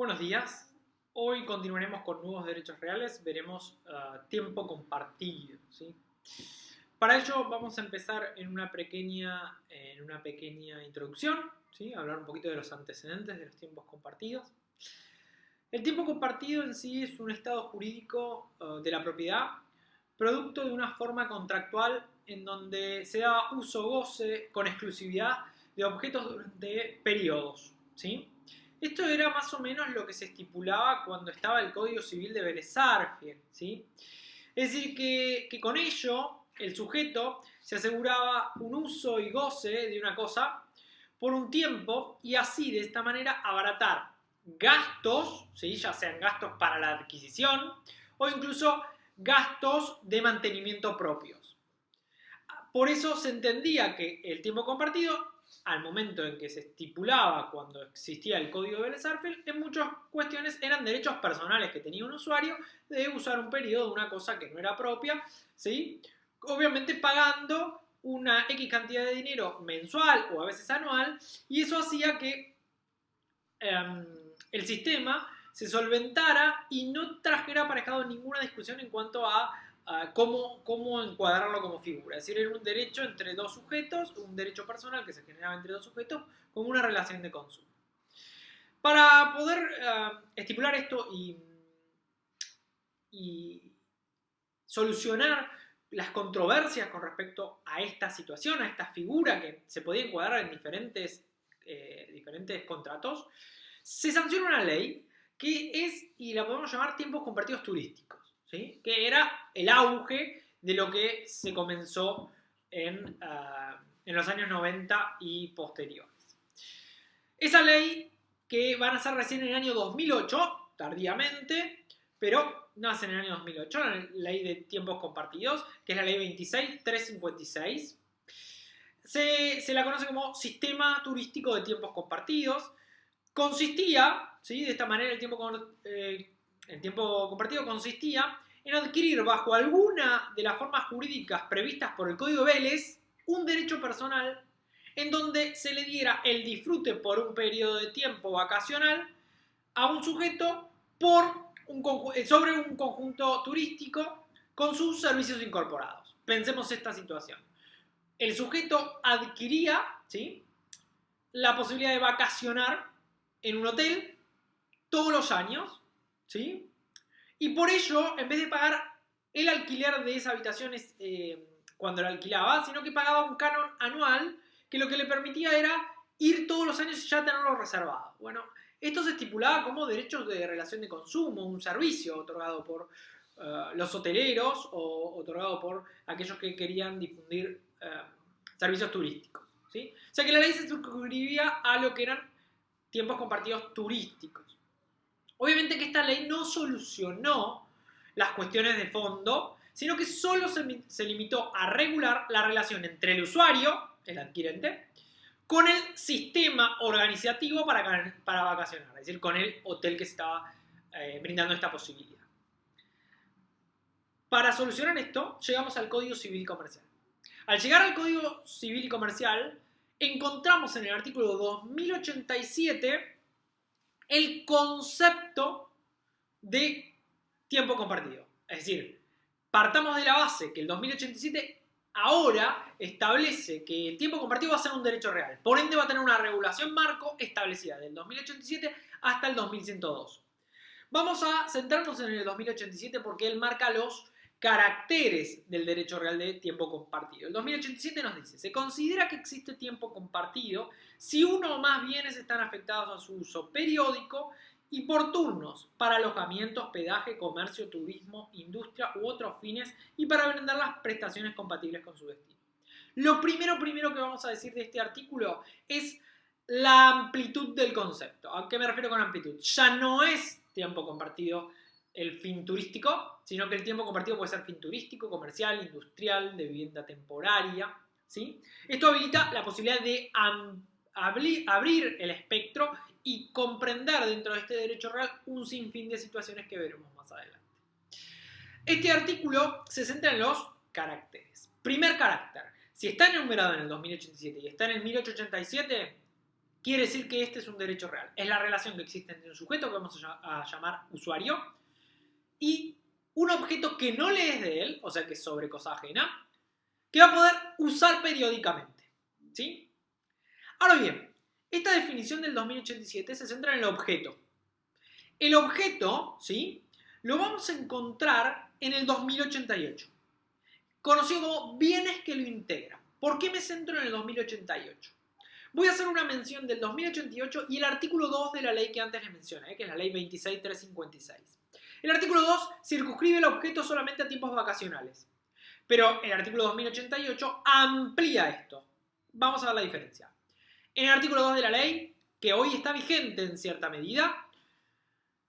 Buenos días. Hoy continuaremos con nuevos derechos reales. Veremos tiempo compartido, ¿sí? Para ello vamos a empezar en una pequeña introducción, ¿sí? Hablar un poquito de los antecedentes de los tiempos compartidos. El tiempo compartido en sí es un estado jurídico de la propiedad, producto de una forma contractual en donde se da uso o goce con exclusividad de objetos durante periodos, ¿sí? Esto era más o menos lo que se estipulaba cuando estaba el Código Civil de Vélez Sarsfield, ¿sí? Es decir, que con ello el sujeto se aseguraba un uso y goce de una cosa por un tiempo y así de esta manera abaratar gastos, ¿sí? Ya sean gastos para la adquisición o incluso gastos de mantenimiento propios. Por eso se entendía que el tiempo compartido, al momento en que se estipulaba cuando existía el Código de Vélez Sarsfield, en muchas cuestiones eran derechos personales que tenía un usuario de usar un periodo de una cosa que no era propia, ¿sí? Obviamente pagando una X cantidad de dinero mensual o a veces anual, y eso hacía que el sistema se solventara y no trajera aparejado ninguna discusión en cuanto a cómo encuadrarlo como figura. Es decir, era un derecho entre dos sujetos, un derecho personal que se generaba entre dos sujetos como una relación de consumo. Para poder estipular esto y solucionar las controversias con respecto a esta situación, a esta figura que se podía encuadrar en diferentes contratos, se sanciona una ley que es, y la podemos llamar, tiempos compartidos turísticos, ¿sí? Que era el auge de lo que se comenzó en los años 90 y posteriores. Esa ley, que va a nacer recién en el año 2008, tardíamente, pero nace en el año 2008, la ley de tiempos compartidos, que es la ley 26.356. Se la conoce como Sistema Turístico de Tiempos Compartidos. Consistía, ¿sí? De esta manera el tiempo compartido consistía en adquirir bajo alguna de las formas jurídicas previstas por el Código Vélez un derecho personal en donde se le diera el disfrute por un periodo de tiempo vacacional a un sujeto sobre un conjunto turístico con sus servicios incorporados. Pensemos esta situación. El sujeto adquiría, ¿sí?, la posibilidad de vacacionar en un hotel todos los años, ¿sí? Y por ello, en vez de pagar el alquiler de esa habitación cuando la alquilaba, sino que pagaba un canon anual que lo que le permitía era ir todos los años y ya tenerlo reservado. Bueno, esto se estipulaba como derechos de relación de consumo, un servicio otorgado por los hoteleros o otorgado por aquellos que querían difundir servicios turísticos, ¿sí? O sea que la ley se suscribía a lo que eran tiempos compartidos turísticos. Obviamente que esta ley no solucionó las cuestiones de fondo, sino que solo se limitó a regular la relación entre el usuario, el adquirente, con el sistema organizativo para vacacionar, es decir, con el hotel que estaba brindando esta posibilidad. Para solucionar esto, llegamos al Código Civil y Comercial. Al llegar al Código Civil y Comercial, encontramos en el artículo 2087 el concepto de tiempo compartido. Es decir, partamos de la base que el 2087 ahora establece que el tiempo compartido va a ser un derecho real. Por ende va a tener una regulación marco establecida del 2087 hasta el 2102. Vamos a centrarnos en el 2087 porque él marca los caracteres del derecho real de tiempo compartido. El 2087 nos dice: se considera que existe tiempo compartido si uno o más bienes están afectados a su uso periódico y por turnos para alojamiento, hospedaje, comercio, turismo, industria u otros fines y para brindar las prestaciones compatibles con su destino. Lo primero que vamos a decir de este artículo es la amplitud del concepto. ¿A qué me refiero con amplitud? Ya no es tiempo compartido el fin turístico, sino que el tiempo compartido puede ser fin turístico, comercial, industrial, de vivienda temporaria, ¿sí? Esto habilita la posibilidad de abrir el espectro y comprender dentro de este derecho real un sinfín de situaciones que veremos más adelante. Este artículo se centra en los caracteres. Primer carácter: si está enumerado en el 2087 y está en el 1887, quiere decir que este es un derecho real. Es la relación que existe entre un sujeto, que vamos a llamar usuario, y un objeto que no le es de él, o sea que es sobre cosa ajena, que va a poder usar periódicamente. ¿Sí? Ahora bien, esta definición del 2087 se centra en el objeto. El objeto, ¿sí?, lo vamos a encontrar en el 2088, conocido como bienes que lo integran. ¿Por qué me centro en el 2088? Voy a hacer una mención del 2088 y el artículo 2 de la ley que antes les mencioné, que es la ley 26356. El artículo 2 circunscribe el objeto solamente a tiempos vacacionales, pero el artículo 2088 amplía esto. Vamos a ver la diferencia. En el artículo 2 de la ley, que hoy está vigente en cierta medida,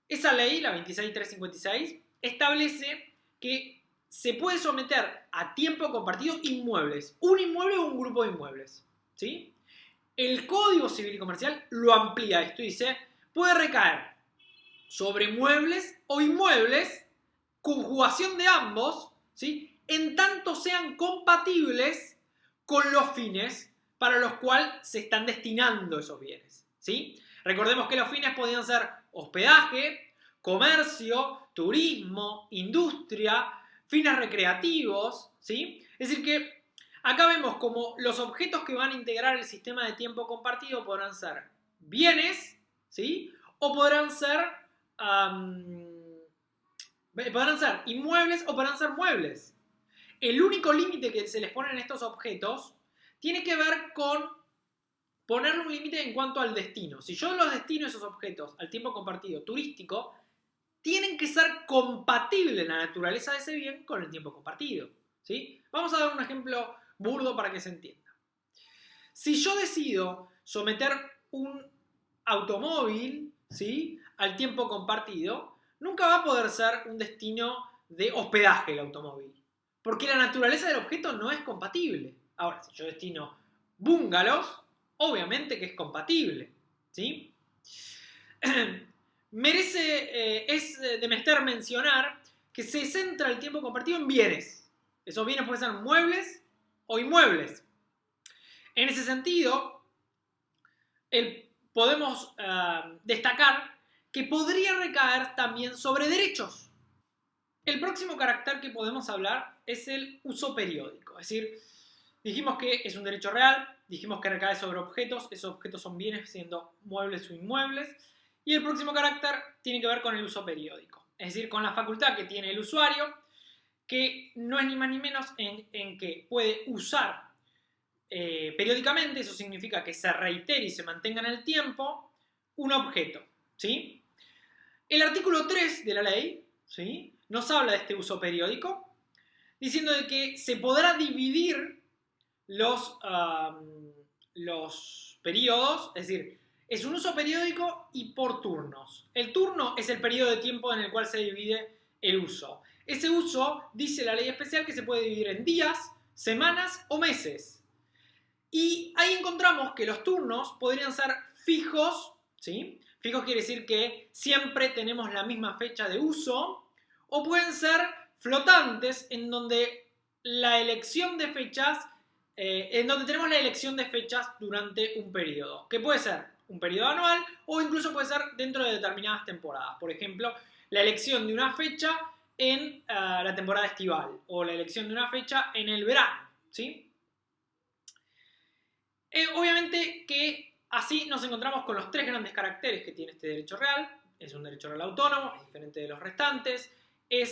esa ley, la 26356, establece que se puede someter a tiempo compartido inmuebles, un inmueble o un grupo de inmuebles, ¿sí? El Código Civil y Comercial lo amplía esto y dice, puede recaer sobre muebles o inmuebles, conjugación de ambos, ¿sí?, en tanto sean compatibles con los fines para los cuales se están destinando esos bienes, ¿sí? Recordemos que los fines podían ser hospedaje, comercio, turismo, industria, fines recreativos, ¿sí? Es decir que acá vemos como los objetos que van a integrar el sistema de tiempo compartido podrán ser bienes, ¿sí?, o podrán ser inmuebles o podrán ser muebles. El único límite que se les pone en estos objetos tiene que ver con ponerle un límite en cuanto al destino. Si yo los destino esos objetos al tiempo compartido turístico, tienen que ser compatibles la naturaleza de ese bien con el tiempo compartido, ¿sí? Vamos a dar un ejemplo burdo para que se entienda. Si yo decido someter un automóvil, ¿sí?, al tiempo compartido, nunca va a poder ser un destino de hospedaje el automóvil, porque la naturaleza del objeto no es compatible. Ahora, si yo destino bungalows, obviamente que es compatible, ¿sí? Es de menester mencionar que se centra el tiempo compartido en bienes. Esos bienes pueden ser muebles o inmuebles. En ese sentido, podemos destacar que podría recaer también sobre derechos. El próximo carácter que podemos hablar es el uso periódico. Es decir, dijimos que es un derecho real, dijimos que recae sobre objetos, esos objetos son bienes siendo muebles o inmuebles, y el próximo carácter tiene que ver con el uso periódico. Es decir, con la facultad que tiene el usuario, que no es ni más ni menos en que puede usar periódicamente, eso significa que se reitere y se mantenga en el tiempo, un objeto, ¿sí? El artículo 3 de la ley, ¿sí?, nos habla de este uso periódico, diciendo de que se podrá dividir los periodos, es decir, es un uso periódico y por turnos. El turno es el periodo de tiempo en el cual se divide el uso. Ese uso, dice la ley especial, que se puede dividir en días, semanas o meses. Y ahí encontramos que los turnos podrían ser fijos, ¿sí? Fijos quiere decir que siempre tenemos la misma fecha de uso, o pueden ser flotantes, en donde la elección de fechas, tenemos la elección de fechas durante un periodo, que puede ser un periodo anual o incluso puede ser dentro de determinadas temporadas. Por ejemplo, la elección de una fecha en la temporada estival o la elección de una fecha en el verano, ¿sí? Obviamente que así nos encontramos con los tres grandes caracteres que tiene este derecho real. Es un derecho real autónomo, es diferente de los restantes, y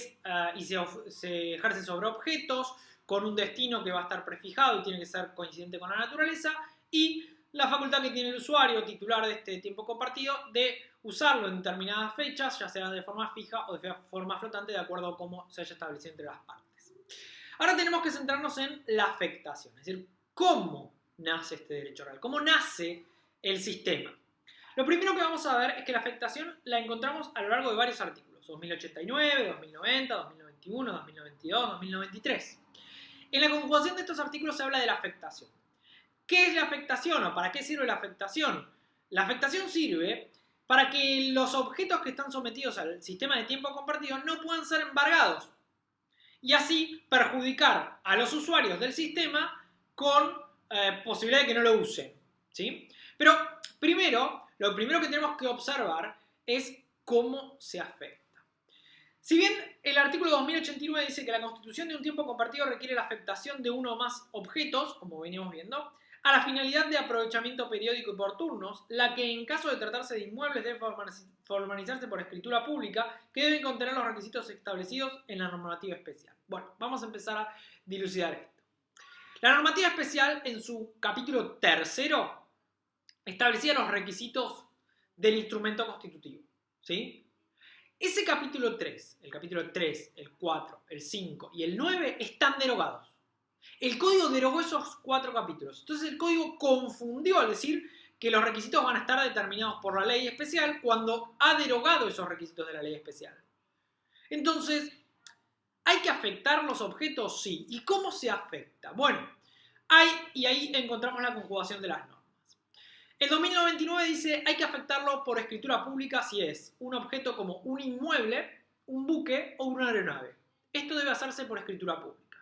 se ejerce sobre objetos con un destino que va a estar prefijado y tiene que ser coincidente con la naturaleza, y la facultad que tiene el usuario titular de este tiempo compartido de usarlo en determinadas fechas, ya sea de forma fija o de forma flotante, de acuerdo a cómo se haya establecido entre las partes. Ahora tenemos que centrarnos en la afectación, es decir, cómo nace este derecho real, cómo nace el sistema. Lo primero que vamos a ver es que la afectación la encontramos a lo largo de varios artículos, 2089, 2090, 2091, 2092, 2093. En la conjugación de estos artículos se habla de la afectación. ¿Qué es la afectación o para qué sirve la afectación? La afectación sirve para que los objetos que están sometidos al sistema de tiempo compartido no puedan ser embargados y así perjudicar a los usuarios del sistema con posibilidad de que no lo usen, ¿sí? Pero Primero, lo primero que tenemos que observar es cómo se afecta. Si bien el artículo 2089 dice que la constitución de un tiempo compartido requiere la afectación de uno o más objetos, como venimos viendo, a la finalidad de aprovechamiento periódico y por turnos, la que en caso de tratarse de inmuebles debe formalizarse por escritura pública, que deben contener los requisitos establecidos en la normativa especial. Bueno, vamos a empezar a dilucidar esto. La normativa especial, en su capítulo 3, establecía los requisitos del instrumento constitutivo, ¿sí? Ese capítulo 3, el capítulo 3, el 4, el 5 y el 9 están derogados. El código derogó esos 4 capítulos. Entonces el código confundió al decir que los requisitos van a estar determinados por la ley especial cuando ha derogado esos requisitos de la ley especial. Entonces, ¿hay que afectar los objetos? Sí. ¿Y cómo se afecta? Bueno, y ahí encontramos la conjugación de las normas. El 2099 dice hay que afectarlo por escritura pública si es un objeto como un inmueble, un buque o una aeronave. Esto debe hacerse por escritura pública.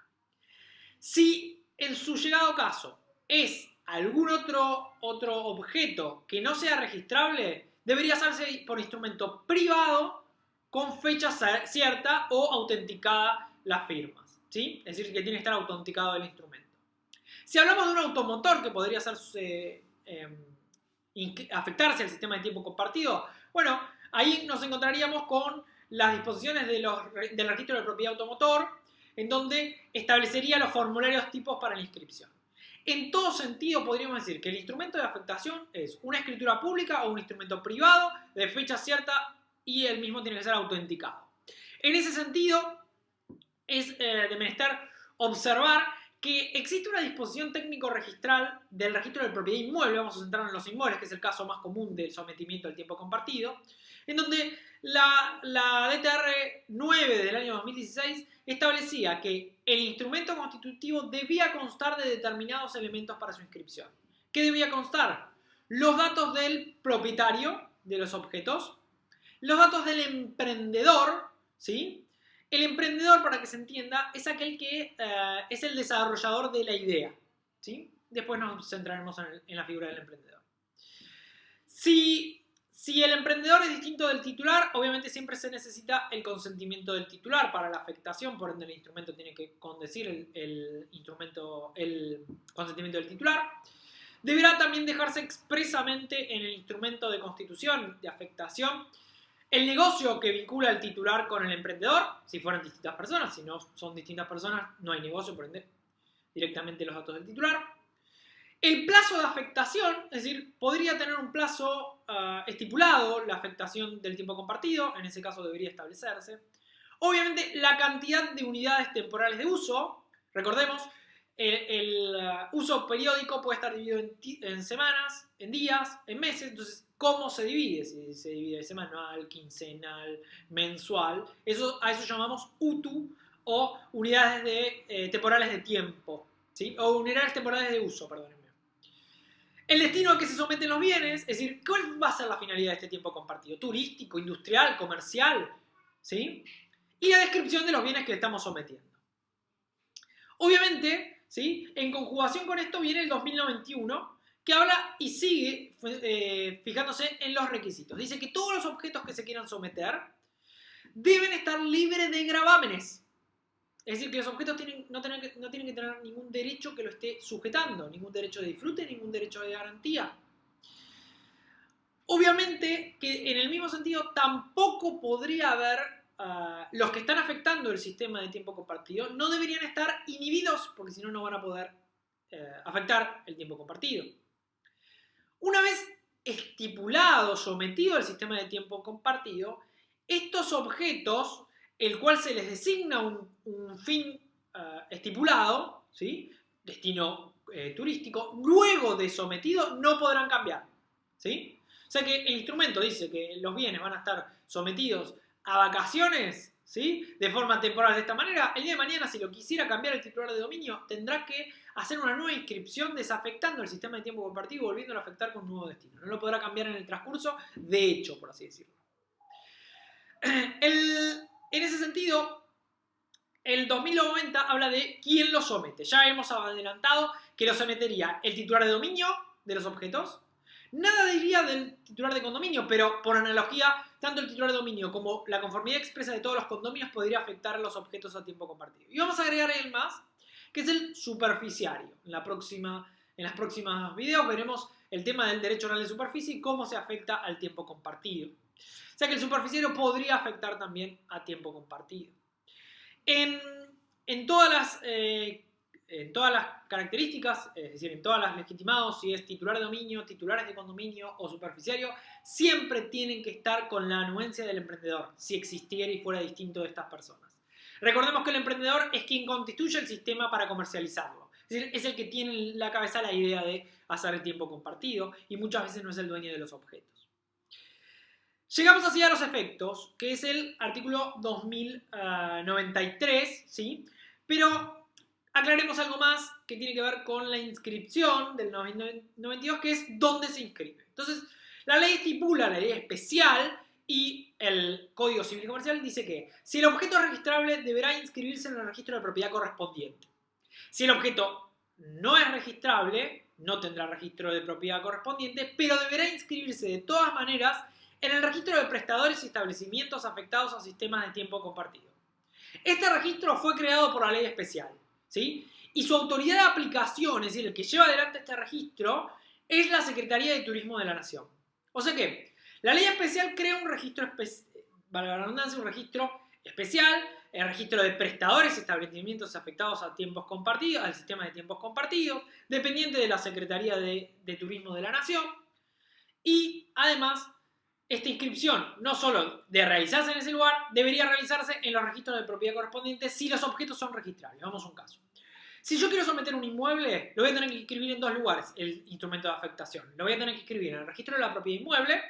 Si en su llegado caso es algún otro objeto que no sea registrable, debería hacerse por instrumento privado con fecha cierta o autenticada las firmas, ¿sí? Es decir, que tiene que estar autenticado el instrumento. Si hablamos de un automotor que podría hacerse, afectarse al sistema de tiempo compartido, bueno, ahí nos encontraríamos con las disposiciones del registro de propiedad automotor, en donde establecería los formularios tipos para la inscripción. En todo sentido, podríamos decir que el instrumento de afectación es una escritura pública o un instrumento privado de fecha cierta y el mismo tiene que ser autenticado. En ese sentido, es de menester observar que existe una disposición técnico-registral del registro de propiedad inmueble, vamos a centrarnos en los inmuebles, que es el caso más común del sometimiento al tiempo compartido, en donde la DTR 9 del año 2016 establecía que el instrumento constitutivo debía constar de determinados elementos para su inscripción. ¿Qué debía constar? Los datos del propietario de los objetos, los datos del emprendedor, ¿sí? El emprendedor, para que se entienda, es aquel que es el desarrollador de la idea, ¿sí? Después nos centraremos en la figura del emprendedor. Si el emprendedor es distinto del titular, obviamente siempre se necesita el consentimiento del titular para la afectación, por ende el instrumento tiene que condecir el consentimiento del titular. Deberá también dejarse expresamente en el instrumento de constitución de afectación el negocio que vincula al titular con el emprendedor, si fueran distintas personas. Si no son distintas personas, no hay negocio, por ende directamente los datos del titular. El plazo de afectación, es decir, podría tener un plazo estipulado la afectación del tiempo compartido, en ese caso debería establecerse. Obviamente la cantidad de unidades temporales de uso, recordemos, el uso periódico puede estar dividido en semanas, en días, en meses, entonces ¿cómo se divide? Si se divide semanal, quincenal, mensual, a eso llamamos UTU o unidades temporales de tiempo, ¿sí? O unidades temporales de uso, perdónenme. El destino a que se someten los bienes, es decir, ¿cuál va a ser la finalidad de este tiempo compartido? Turístico, industrial, comercial, ¿sí? Y la descripción de los bienes que le estamos sometiendo. Obviamente, ¿sí? En conjugación con esto viene el 2091, que habla y sigue fijándose en los requisitos. Dice que todos los objetos que se quieran someter deben estar libres de gravámenes. Es decir, que los objetos no tienen que tener ningún derecho que lo esté sujetando, ningún derecho de disfrute, ningún derecho de garantía. Obviamente que en el mismo sentido tampoco podría haber los que están afectando el sistema de tiempo compartido, no deberían estar inhibidos porque si no, no van a poder afectar el tiempo compartido. Una vez estipulado, sometido al sistema de tiempo compartido, estos objetos, el cual se les designa un fin estipulado, ¿sí? Destino turístico, luego de sometido no podrán cambiar, ¿sí? O sea que el instrumento dice que los bienes van a estar sometidos a vacaciones, ¿sí? De forma temporal de esta manera. El día de mañana, si lo quisiera cambiar el titular de dominio, tendrá que hacer una nueva inscripción desafectando el sistema de tiempo compartido y volviéndolo a afectar con un nuevo destino. No lo podrá cambiar en el transcurso de hecho, por así decirlo. En ese sentido, el 2090 habla de quién lo somete. Ya hemos adelantado que lo sometería el titular de dominio de los objetos, Nada diría del titular de condominio, pero por analogía, tanto el titular de dominio como la conformidad expresa de todos los condominios podría afectar a los objetos a tiempo compartido. Y vamos a agregar el más, que es el superficiario. En las próximas videos veremos el tema del derecho oral de superficie y cómo se afecta al tiempo compartido. O sea que el superficiario podría afectar también a tiempo compartido. En todas las características, es decir, en todas las legitimados, si es titular de dominio, titulares de condominio o superficiario, siempre tienen que estar con la anuencia del emprendedor, si existiera y fuera distinto de estas personas. Recordemos que el emprendedor es quien constituye el sistema para comercializarlo. Es decir, es el que tiene en la cabeza la idea de hacer el tiempo compartido y muchas veces no es el dueño de los objetos. Llegamos así a los efectos, que es el artículo 2093, ¿sí? Pero aclaremos algo más que tiene que ver con la inscripción del 92, que es dónde se inscribe. Entonces, la ley estipula, la ley especial y el Código Civil y Comercial dice que si el objeto es registrable deberá inscribirse en el registro de propiedad correspondiente. Si el objeto no es registrable, no tendrá registro de propiedad correspondiente, pero deberá inscribirse de todas maneras en el registro de prestadores y establecimientos afectados a sistemas de tiempo compartido. Este registro fue creado por la ley especial, ¿sí? Y su autoridad de aplicación, es decir, el que lleva adelante este registro, es la Secretaría de Turismo de la Nación. O sea que la ley especial crea un registro, valga la redundancia, un registro especial, el registro de prestadores y establecimientos afectados a tiempos compartidos, al sistema de tiempos compartidos, dependiente de la Secretaría de Turismo de la Nación. Y además, esta inscripción, no solo de realizarse en ese lugar, debería realizarse en los registros de propiedad correspondientes si los objetos son registrables. Vamos a un caso. Si yo quiero someter un inmueble, lo voy a tener que inscribir en dos lugares, el instrumento de afectación. Lo voy a tener que inscribir en el registro de la propiedad inmueble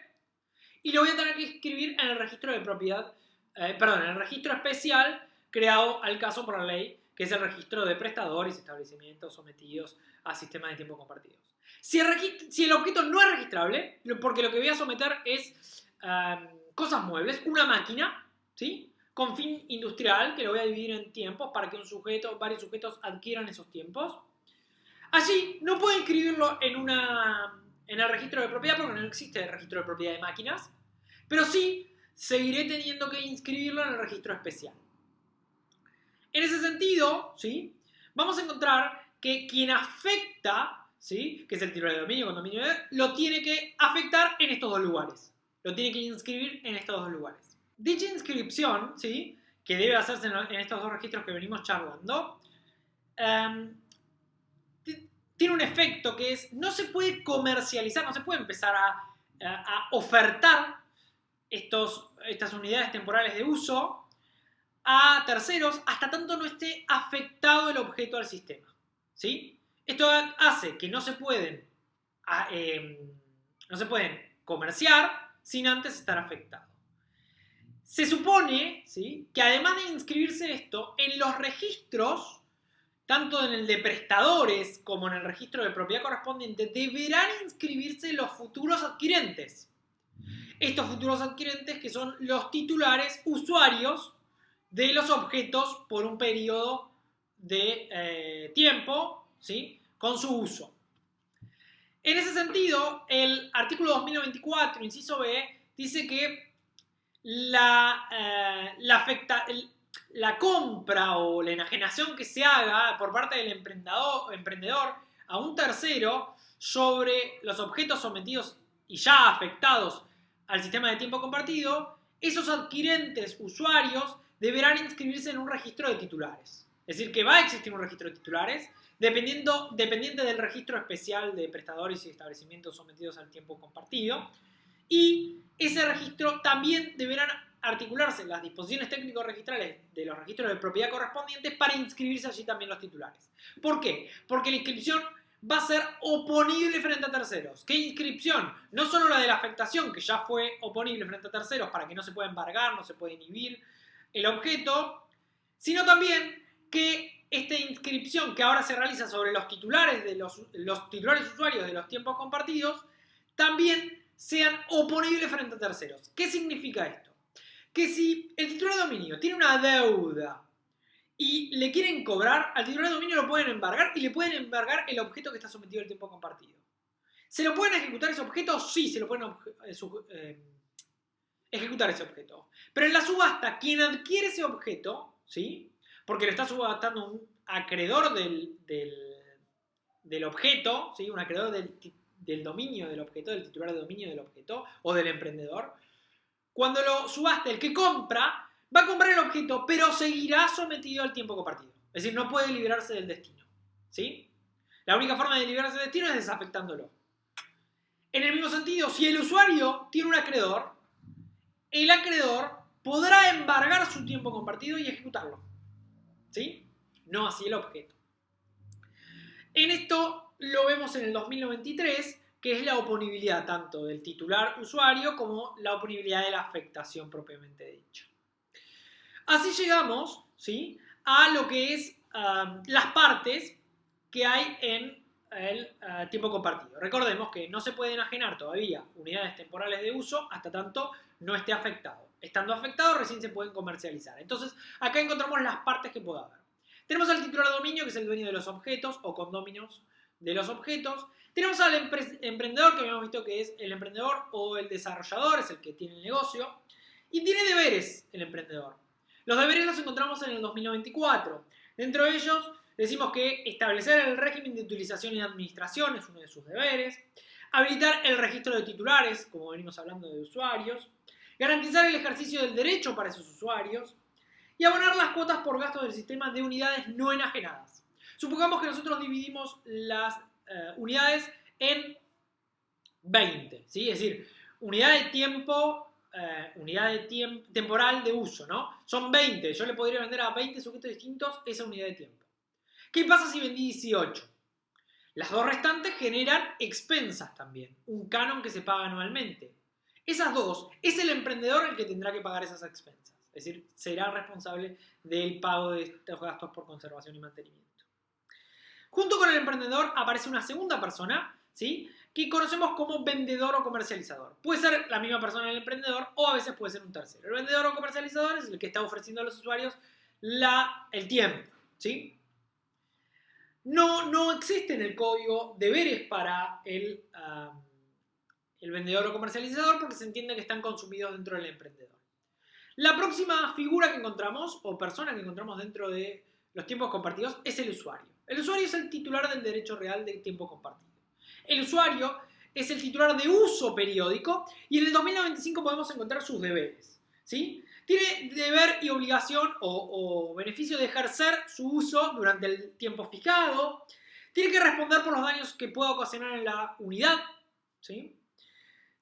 y lo voy a tener que inscribir en el registro de propiedad, en el registro especial creado al caso por la ley, que es el registro de prestadores y establecimientos sometidos a sistemas de tiempo compartidos. Si el objeto no es registrable, porque lo que voy a someter es cosas muebles, una máquina, ¿sí? Con fin industrial, que lo voy a dividir en tiempos para que varios sujetos adquieran esos tiempos. Allí no puedo inscribirlo en el registro de propiedad porque no existe el registro de propiedad de máquinas, pero sí seguiré teniendo que inscribirlo en el registro especial. En ese sentido, ¿sí? Vamos a encontrar que quien afecta, ¿sí? Que es el titular de dominio, condominio, lo tiene que afectar en estos dos lugares. Lo tiene que inscribir en estos dos lugares. Dicha inscripción, ¿sí? Que debe hacerse en estos dos registros que venimos charlando, tiene un efecto que es, no se puede comercializar, no se puede empezar a ofertar estas unidades temporales de uso a terceros hasta tanto no esté afectado el objeto al sistema, ¿sí? Esto hace que no se pueden comerciar sin antes estar afectado. Se supone, ¿sí? Que además de inscribirse esto, en los registros, tanto en el de prestadores como en el registro de propiedad correspondiente, deberán inscribirse los futuros adquirentes. Estos futuros adquirentes que son los titulares usuarios de los objetos por un periodo de tiempo, ¿sí? Con su uso. En ese sentido, el artículo 2094, inciso B, dice que la compra o la enajenación que se haga por parte del emprendedor a un tercero sobre los objetos sometidos y ya afectados al sistema de tiempo compartido, esos adquirentes usuarios deberán inscribirse en un registro de titulares. Es decir, que va a existir un registro de titulares dependiente del registro especial de prestadores y establecimientos sometidos al tiempo compartido. Y ese registro también deberán articularse las disposiciones técnico-registrales de los registros de propiedad correspondientes para inscribirse allí también los titulares. ¿Por qué? Porque la inscripción va a ser oponible frente a terceros. ¿Qué inscripción? No solo la de la afectación, que ya fue oponible frente a terceros para que no se pueda embargar, no se puede inhibir el objeto, sino también que esta inscripción que ahora se realiza sobre los titulares de los titulares usuarios de los tiempos compartidos también sean oponibles frente a terceros. ¿Qué significa esto? Que si el titular de dominio tiene una deuda y le quieren cobrar, al titular de dominio lo pueden embargar y le pueden embargar el objeto que está sometido al tiempo compartido. ¿Se lo pueden ejecutar ese objeto? Sí, se lo pueden ejecutar ese objeto. Pero en la subasta, quien adquiere ese objeto, ¿sí? Porque le está subastando un acreedor del objeto, ¿sí? Un acreedor del dominio del objeto, del titular de dominio del objeto o del emprendedor. Cuando lo subasta, el que compra va a comprar el objeto, pero seguirá sometido al tiempo compartido. Es decir, no puede liberarse del destino, ¿sí? La única forma de liberarse del destino es desafectándolo. En el mismo sentido, si el usuario tiene un acreedor, el acreedor podrá embargar su tiempo compartido y ejecutarlo, ¿sí? No así el objeto. En esto lo vemos en el 2093, que es la oponibilidad tanto del titular usuario como la oponibilidad de la afectación propiamente dicha. Así llegamos, ¿sí?, a lo que es las partes que hay en el tiempo compartido. Recordemos que no se pueden enajenar todavía unidades temporales de uso hasta tanto no esté afectado. Estando afectado recién se pueden comercializar. Entonces acá encontramos las partes que puede haber. Tenemos al titular de dominio, que es el dueño de los objetos o condóminos de los objetos. Tenemos al emprendedor, que habíamos visto que es el emprendedor o el desarrollador, es el que tiene el negocio. Y tiene deberes el emprendedor. Los deberes los encontramos en el 2094. Dentro de ellos decimos que establecer el régimen de utilización y administración es uno de sus deberes. Habilitar el registro de titulares, como venimos hablando de usuarios. Garantizar el ejercicio del derecho para esos usuarios. Y abonar las cuotas por gastos del sistema de unidades no enajenadas. Supongamos que nosotros dividimos las unidades en 20, ¿sí? Es decir, unidad de tiempo, temporal de uso, ¿no? Son 20, yo le podría vender a 20 sujetos distintos esa unidad de tiempo. ¿Qué pasa si vendí 18? Las dos restantes generan expensas también, un canon que se paga anualmente. Esas dos, es el emprendedor el que tendrá que pagar esas expensas. Es decir, será responsable del pago de estos gastos por conservación y mantenimiento. Junto con el emprendedor aparece una segunda persona, ¿sí?, que conocemos como vendedor o comercializador. Puede ser la misma persona del emprendedor o a veces puede ser un tercero. El vendedor o comercializador es el que está ofreciendo a los usuarios el tiempo, ¿sí? No existe en el código deberes para el vendedor o comercializador porque se entiende que están consumidos dentro del emprendedor. La próxima figura que encontramos o persona que encontramos dentro de los tiempos compartidos es el usuario. El usuario es el titular del derecho real del tiempo compartido. El usuario es el titular de uso periódico y en el 2095 podemos encontrar sus deberes, ¿sí? Tiene deber y obligación o beneficio de ejercer su uso durante el tiempo fijado. Tiene que responder por los daños que pueda ocasionar en la unidad, ¿sí?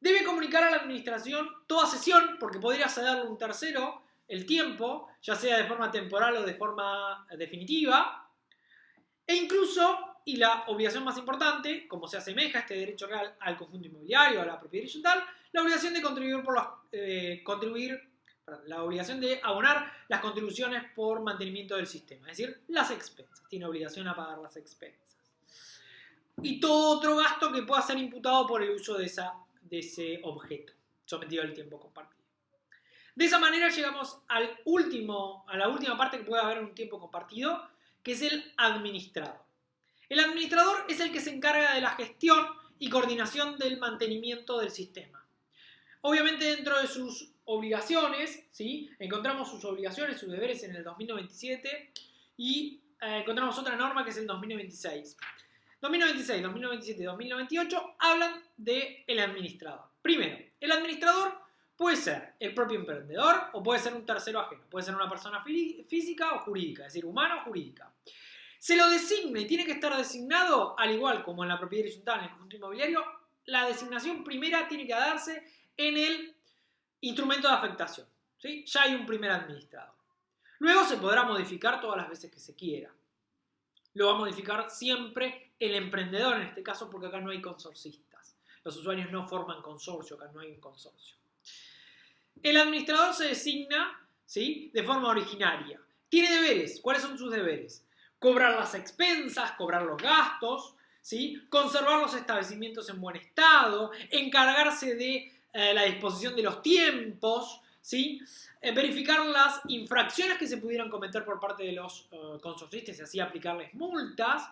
Debe comunicar a la administración toda sesión, porque podría cederle a un tercero el tiempo, ya sea de forma temporal o de forma definitiva. E incluso, y la obligación más importante, como se asemeja este derecho real al conjunto inmobiliario, a la propiedad horizontal, la obligación de la obligación de abonar las contribuciones por mantenimiento del sistema, es decir, las expensas. Tiene obligación a pagar las expensas. Y todo otro gasto que pueda ser imputado por el uso de ese objeto sometido al tiempo compartido. De esa manera llegamos a la última parte que puede haber en un tiempo compartido, que es el administrador. El administrador es el que se encarga de la gestión y coordinación del mantenimiento del sistema. Obviamente dentro de sus obligaciones, ¿sí?, encontramos sus obligaciones, sus deberes en el 2097 y encontramos otra norma que es el 2096. 2096, 2097 y 2098 hablan del administrador. Primero, el administrador puede ser el propio emprendedor o puede ser un tercero ajeno. Puede ser una persona física o jurídica, es decir, humana o jurídica. Se lo designa y tiene que estar designado, al igual como en la propiedad horizontal, en el conjunto inmobiliario, la designación primera tiene que darse en el instrumento de afectación, ¿sí? Ya hay un primer administrador. Luego se podrá modificar todas las veces que se quiera. Lo va a modificar siempre el emprendedor en este caso porque acá no hay consorcistas. Los usuarios no forman consorcio, acá no hay un consorcio. El administrador se designa, ¿sí?, de forma originaria. Tiene deberes. ¿Cuáles son sus deberes? Cobrar las expensas, cobrar los gastos, ¿sí?, conservar los establecimientos en buen estado, encargarse de la disposición de los tiempos, ¿sí?, verificar las infracciones que se pudieran cometer por parte de los consorcistas y así aplicarles multas.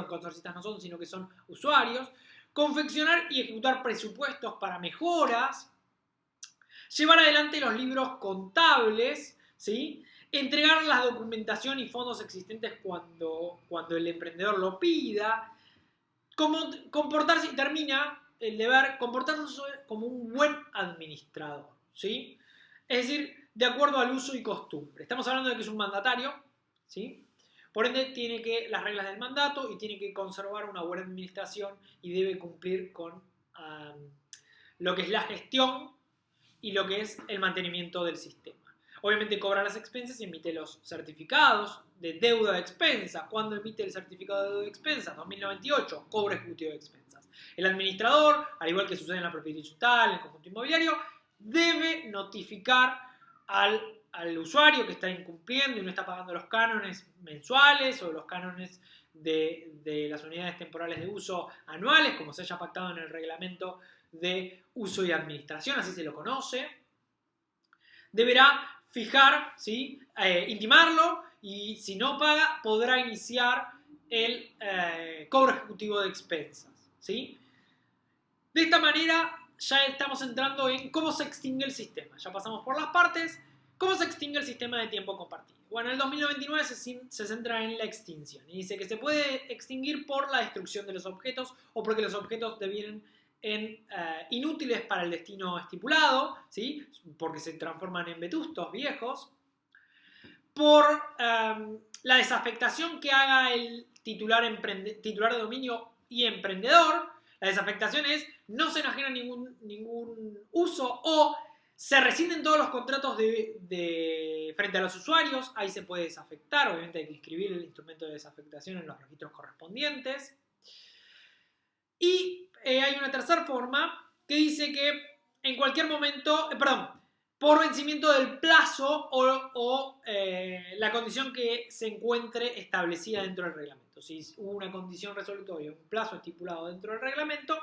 Consorcistas no son, sino que son usuarios. confeccionar y ejecutar presupuestos para mejoras, llevar adelante los libros contables, ¿sí? Entregar la documentación y fondos existentes cuando el emprendedor lo pida, comportarse, y termina el deber, comportarse como un buen administrador, ¿sí? Es decir, de acuerdo al uso y costumbre. Estamos hablando de que es un mandatario, ¿sí? Por ende, tiene que las reglas del mandato y tiene que conservar una buena administración y debe cumplir con lo que es la gestión y lo que es el mantenimiento del sistema. Obviamente cobra las expensas y emite los certificados de deuda de expensas. ¿Cuándo emite el certificado de deuda de expensas? 2098, cobro ejecutivo de expensas. El administrador, al igual que sucede en la propiedad digital, en el conjunto inmobiliario, debe notificar al usuario que está incumpliendo y no está pagando los cánones mensuales o los cánones de las unidades temporales de uso anuales, como se haya pactado en el reglamento de uso y administración, así se lo conoce. Deberá fijar, ¿sí? Intimarlo, y si no paga podrá iniciar el cobro ejecutivo de expensas, ¿sí? De esta manera ya estamos entrando en cómo se extingue el sistema. Ya pasamos por las partes. ¿Cómo se extingue el sistema de tiempo compartido? Bueno, el 2029 se centra en la extinción y dice que se puede extinguir por la destrucción de los objetos o porque los objetos devienen inútiles para el destino estipulado, ¿sí? Porque se transforman en vetustos viejos, por la desafectación que haga el titular de dominio y emprendedor. La desafectación es no se enajena ningún uso o se rescinden todos los contratos frente a los usuarios. Ahí se puede desafectar, obviamente hay que inscribir el instrumento de desafectación en los registros correspondientes. Y hay una tercera forma que dice que en cualquier momento, por vencimiento del plazo o la condición que se encuentre establecida dentro del reglamento. Si hubo una condición resolutoria, un plazo estipulado dentro del reglamento,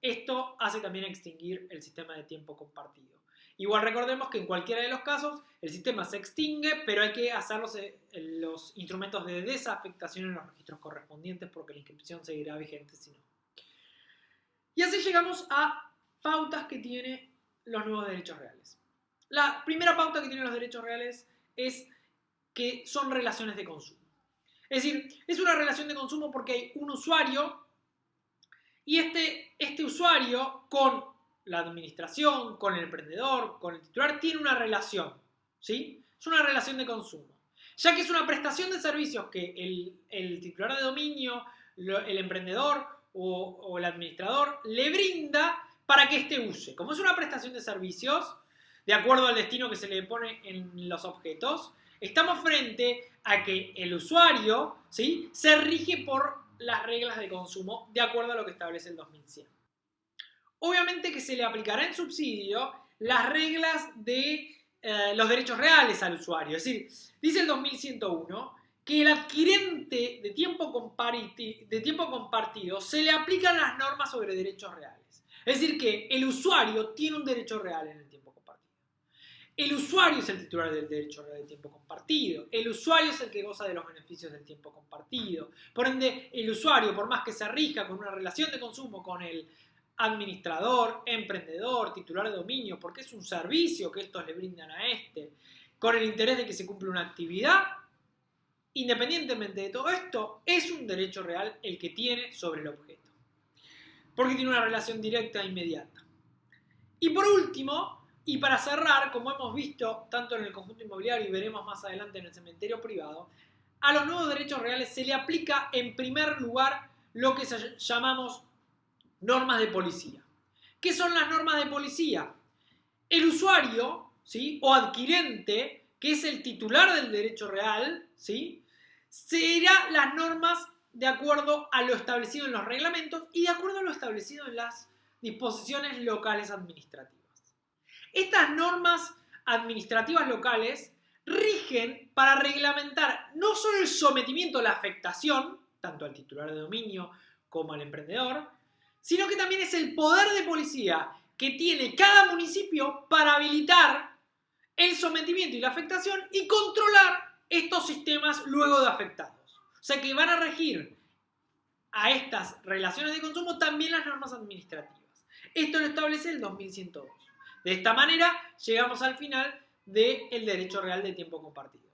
esto hace también extinguir el sistema de tiempo compartido. Igual recordemos que en cualquiera de los casos el sistema se extingue, pero hay que hacer los instrumentos de desafectación en los registros correspondientes porque la inscripción seguirá vigente si no. Y así llegamos a pautas que tienen los nuevos derechos reales. La primera pauta que tienen los derechos reales es que son relaciones de consumo. Es decir, es una relación de consumo porque hay un usuario y este usuario con la administración, con el emprendedor, con el titular, tiene una relación, ¿sí? Es una relación de consumo. Ya que es una prestación de servicios que el titular de dominio, el emprendedor o el administrador le brinda para que éste use. Como es una prestación de servicios, de acuerdo al destino que se le pone en los objetos, estamos frente a que el usuario, ¿sí?, se rige por las reglas de consumo de acuerdo a lo que establece el 2100. Obviamente que se le aplicará en subsidio las reglas de los derechos reales al usuario. Es decir, dice el 2101 que el adquirente de tiempo compartido se le aplican las normas sobre derechos reales. Es decir, que el usuario tiene un derecho real en el tiempo compartido. El usuario es el titular del derecho real de tiempo compartido. El usuario es el que goza de los beneficios del tiempo compartido. Por ende, el usuario, por más que se rija con una relación de consumo con el administrador, emprendedor, titular de dominio, porque es un servicio que estos le brindan a con el interés de que se cumpla una actividad, independientemente de todo esto, es un derecho real el que tiene sobre el objeto, porque tiene una relación directa e inmediata. Y por último, y para cerrar, como hemos visto tanto en el conjunto inmobiliario y veremos más adelante en el cementerio privado, a los nuevos derechos reales se le aplica en primer lugar lo que llamamos normas de policía. ¿Qué son las normas de policía? El usuario, ¿sí?, o adquirente, que es el titular del derecho real, ¿sí?, seguirá las normas de acuerdo a lo establecido en los reglamentos y de acuerdo a lo establecido en las disposiciones locales administrativas. Estas normas administrativas locales rigen para reglamentar no solo el sometimiento a la afectación, tanto al titular de dominio como al emprendedor, sino que también es el poder de policía que tiene cada municipio para habilitar el sometimiento y la afectación y controlar estos sistemas luego de afectados. O sea que van a regir a estas relaciones de consumo también las normas administrativas. Esto lo establece el 2102. De esta manera llegamos al final del derecho real de tiempo compartido.